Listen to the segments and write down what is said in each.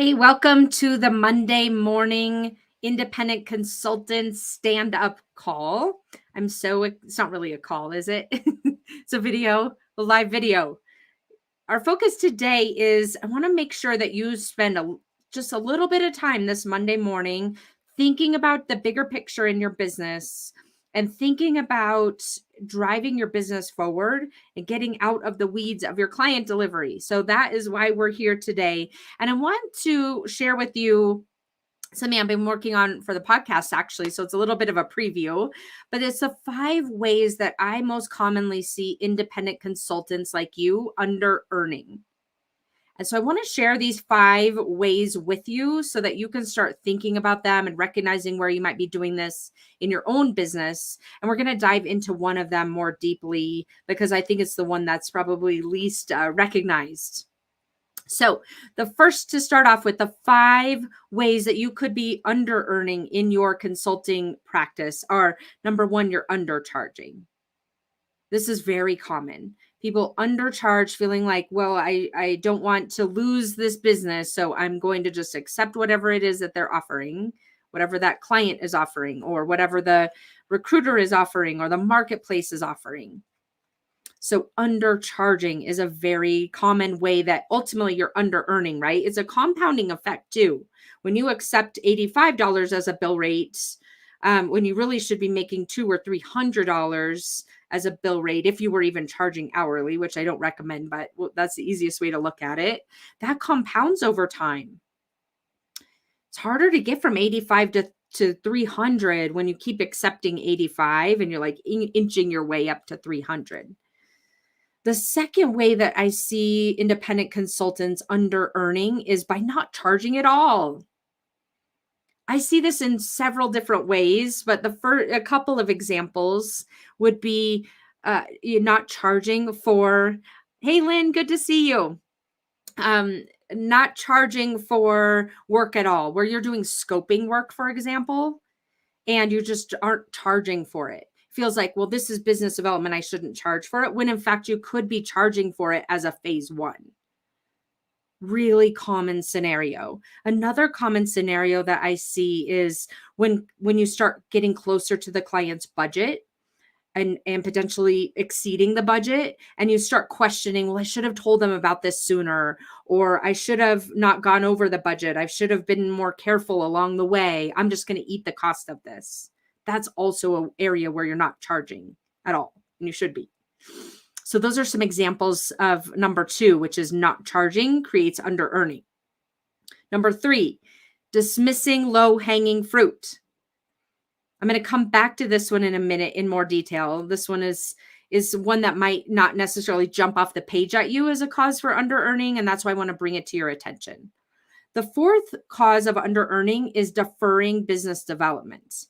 Hey, welcome to the Monday morning independent consultant stand up call. It's not really a call, is it? It's a live video. Our focus today is I want to make sure that you spend just a little bit of time this Monday morning thinking about the bigger picture in your business and thinking about driving your business forward and getting out of the weeds of your client delivery. So that is why we're here today. And I want to share with you something I've been working on for the podcast, actually. So it's a little bit of a preview, but it's the 5 ways that I most commonly see independent consultants like you under earning. And so I want to share these 5 ways with you so that you can start thinking about them and recognizing where you might be doing this in your own business. And we're going to dive into one of them more deeply because I think it's the one that's probably least recognized. So, the first to start off with the 5 ways that you could be under earning in your consulting practice are number one, you're undercharging. This is very common. People undercharge feeling like, well, I don't want to lose this business. So I'm going to just accept whatever it is that they're offering, whatever that client is offering, or whatever the recruiter is offering, or the marketplace is offering. So undercharging is a very common way that ultimately you're under earning, right? It's a compounding effect too. When you accept $85 as a bill rate, when you really should be making $200 or $300 as a bill rate, if you were even charging hourly, which I don't recommend, but that's the easiest way to look at it. That compounds over time. It's harder to get from 85 to 300 when you keep accepting 85 and you're like inching your way up to 300. The second way that I see independent consultants under earning is by not charging at all. I see this in several different ways, but a couple of examples would be you're not charging for, hey Lynn, good to see you. Not charging for work at all, where you're doing scoping work, for example, and you just aren't charging for it. Feels like, well, this is business development. I shouldn't charge for it, when in fact you could be charging for it as a phase one. Really common scenario. Another common scenario that I see is when you start getting closer to the client's budget and potentially exceeding the budget, and you start questioning, well, I should have told them about this sooner, or I should have not gone over the budget. I should have been more careful along the way. I'm just going to eat the cost of this. That's also an area where you're not charging at all, and you should be. So those are some examples of number 2, which is not charging creates under earning. Number 3, dismissing low hanging fruit. I'm going to come back to this one in a minute in more detail. This one is one that might not necessarily jump off the page at you as a cause for under earning, and that's why I want to bring it to your attention. The fourth cause of under earning is deferring business development.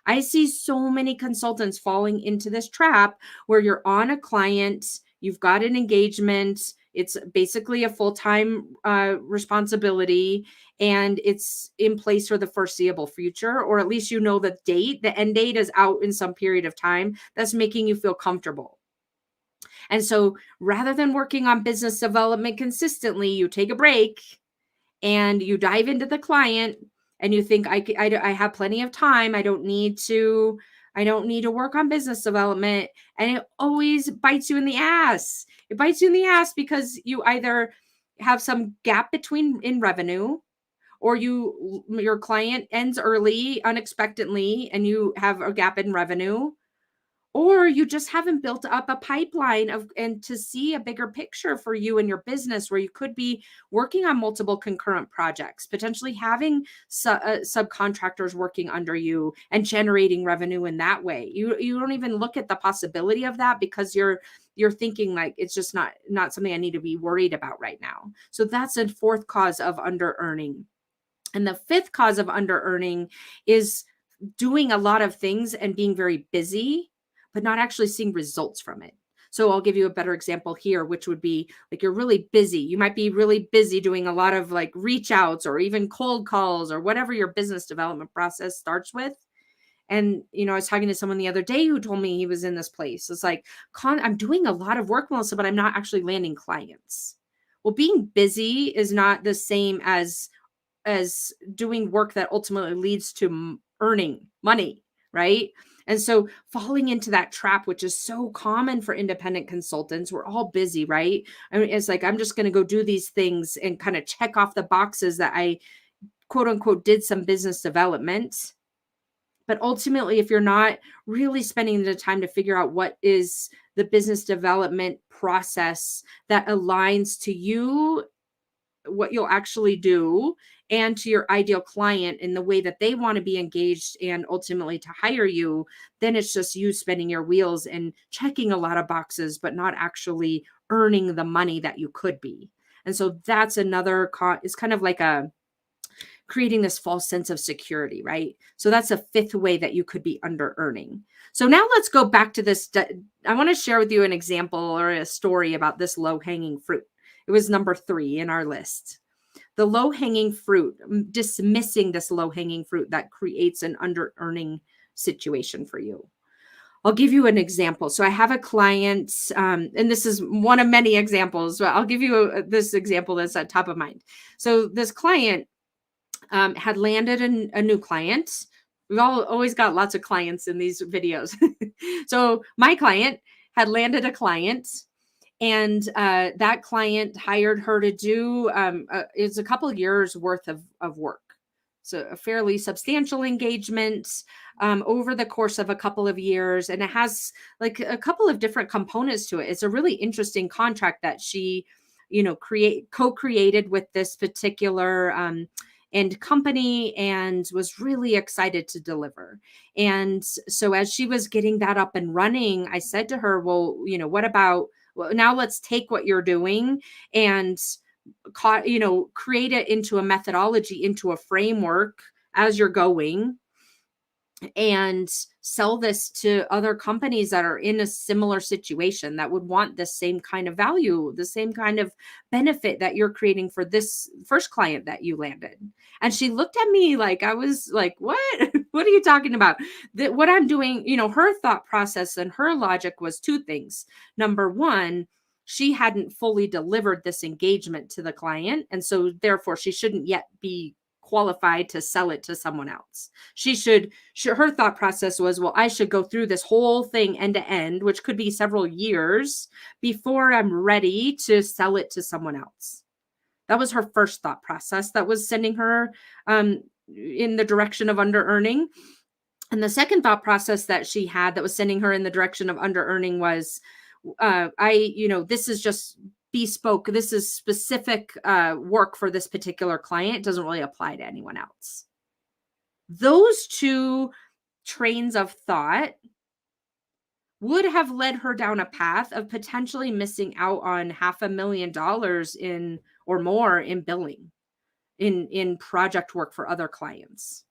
I see so many consultants falling into this trap where you're on a client, you've got an engagement, it's basically a full-time responsibility, and it's in place for the foreseeable future, or at least you know the end date is out in some period of time that's making you feel comfortable. And so rather than working on business development consistently, you take a break and you dive into the client and you think I have plenty of time. I don't need to work on business development. And it always bites you in the ass. It bites you in the ass because you either have some gap in revenue, or your client ends early unexpectedly and you have a gap in revenue, or you just haven't built up a pipeline and to see a bigger picture for you and your business, where you could be working on multiple concurrent projects, potentially having subcontractors working under you and generating revenue in that way. You don't even look at the possibility of that because you're thinking like it's just not something I need to be worried about right now. So that's a fourth cause of under earning. And the fifth cause of under earning is doing a lot of things and being very busy, but not actually seeing results from it. So I'll give you a better example here, which would be like you're really busy. You might be really busy doing a lot of like reach outs or even cold calls or whatever your business development process starts with. And, I was talking to someone the other day who told me he was in this place. It's like, I'm doing a lot of work, Melissa, but I'm not actually landing clients. Well, being busy is not the same as as doing work that ultimately leads to earning money, right? And so falling into that trap, which is so common for independent consultants, we're all busy, right? I mean, it's like, I'm just going to go do these things and kind of check off the boxes that I quote unquote did some business development. But ultimately, if you're not really spending the time to figure out what is the business development process that aligns to you, what you'll actually do, and to your ideal client in the way that they want to be engaged and ultimately to hire you, then it's just you spinning your wheels and checking a lot of boxes, but not actually earning the money that you could be. And so that's another, it's kind of like a, creating this false sense of security, right? So that's a fifth way that you could be under earning. So now let's go back to this. I want to share with you an example or a story about this low hanging fruit. It was number 3 in our list. The low hanging fruit, dismissing this low hanging fruit that creates an under earning situation for you. I'll give you an example. So I have a client, and this is one of many examples, but I'll give you this example that's at top of mind. So this client had landed a new client. We've always got lots of clients in these videos. So my client had landed a client, and that client hired her to do it's a couple of years worth of work. So a fairly substantial engagement over the course of a couple of years. And it has like a couple of different components to it. It's a really interesting contract that she, co-created with this particular end company and was really excited to deliver. And so as she was getting that up and running, I said to her, well, what about, well, now let's take what you're doing and create it into a methodology, into a framework as you're going, and sell this to other companies that are in a similar situation that would want the same kind of value, the same kind of benefit that you're creating for this first client that you landed. And she looked at me like I was like, what? What are you talking about? That what I'm doing, her thought process and her logic was 2 things. Number 1, she hadn't fully delivered this engagement to the client. And so therefore she shouldn't yet be qualified to sell it to someone else. Her thought process was, well, I should go through this whole thing end to end, which could be several years before I'm ready to sell it to someone else. That was her first thought process that was sending her in the direction of under earning. And the second thought process that she had that was sending her in the direction of under earning was, this is just bespoke. This is specific work for this particular client. It doesn't really apply to anyone else. Those 2 trains of thought would have led her down a path of potentially missing out on $500,000 in or more in billing, in project work for other clients.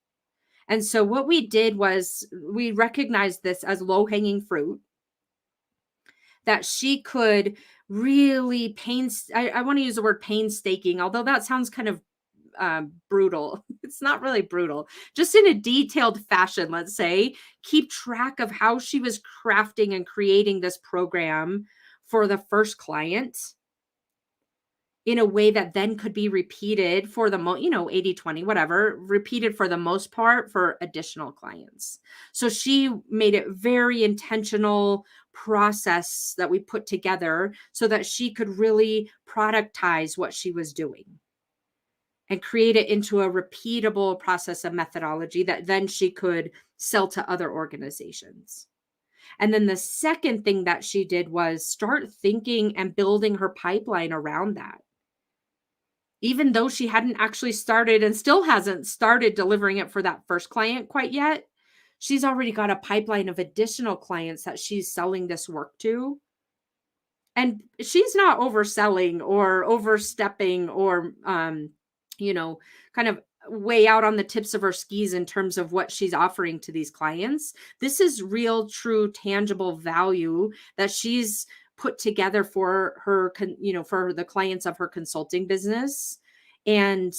And so what we did was we recognized this as low hanging fruit that she could really I want to use the word painstaking, although that sounds kind of brutal. It's not really brutal, just in a detailed fashion, let's say, keep track of how she was crafting and creating this program for the first client in a way that then could be repeated for the 80/20, whatever, repeated for the most part for additional clients. So she made it very intentional process that we put together so that she could really productize what she was doing and create it into a repeatable process of methodology that then she could sell to other organizations. And then the second thing that she did was start thinking and building her pipeline around that. Even though she hadn't actually started and still hasn't started delivering it for that first client quite yet, she's already got a pipeline of additional clients that she's selling this work to. And she's not overselling or overstepping or, kind of way out on the tips of her skis in terms of what she's offering to these clients. This is real, true, tangible value that she's put together for her, for the clients of her consulting business, and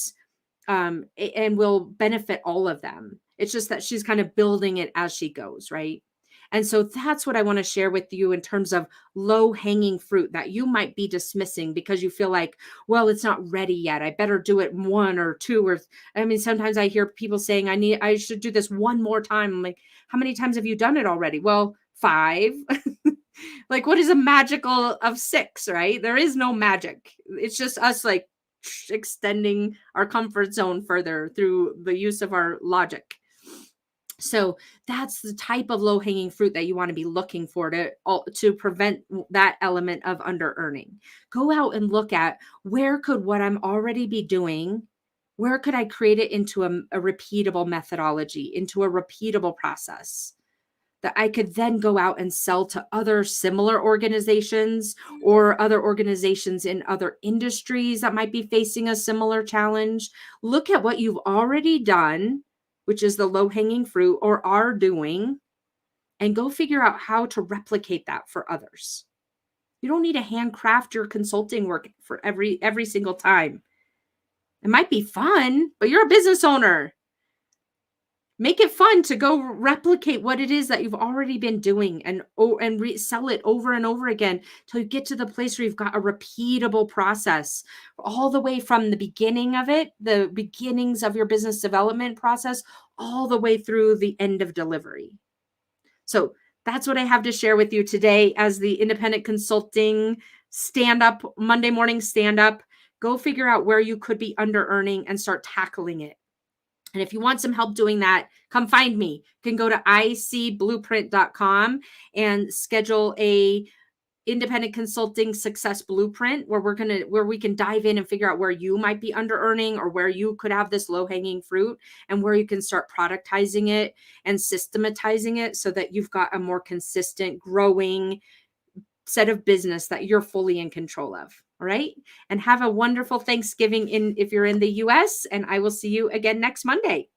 will benefit all of them. It's just that she's kind of building it as she goes, right? And so that's what I want to share with you in terms of low hanging fruit that you might be dismissing because you feel like, well, it's not ready yet. I better do it one or two or I mean, sometimes I hear people saying, I should do this one more time. I'm like, how many times have you done it already? Well, 5. Like, what is a magical of 6, right? There is no magic. It's just us like extending our comfort zone further through the use of our logic. So that's the type of low hanging fruit that you want to be looking for to prevent that element of under earning. Go out and look at where could what I'm already be doing, where could I create it into a repeatable methodology, into a repeatable process that I could then go out and sell to other similar organizations or other organizations in other industries that might be facing a similar challenge. Look at what you've already done, which is the low hanging fruit, or are doing, and go figure out how to replicate that for others. You don't need to handcraft your consulting work for every single time. It might be fun, but you're a business owner. Make it fun to go replicate what it is that you've already been doing and sell it over and over again till you get to the place where you've got a repeatable process all the way from the beginning of it, the beginnings of your business development process, all the way through the end of delivery. So that's what I have to share with you today as the independent consulting Monday morning stand up. Go figure out where you could be under earning and start tackling it. And if you want some help doing that, come find me. You can go to icblueprint.com and schedule a independent consulting success blueprint where we can dive in and figure out where you might be under earning or where you could have this low hanging fruit and where you can start productizing it and systematizing it so that you've got a more consistent growing set of business that you're fully in control of. All right. And have a wonderful Thanksgiving if you're in the US, and I will see you again next Monday.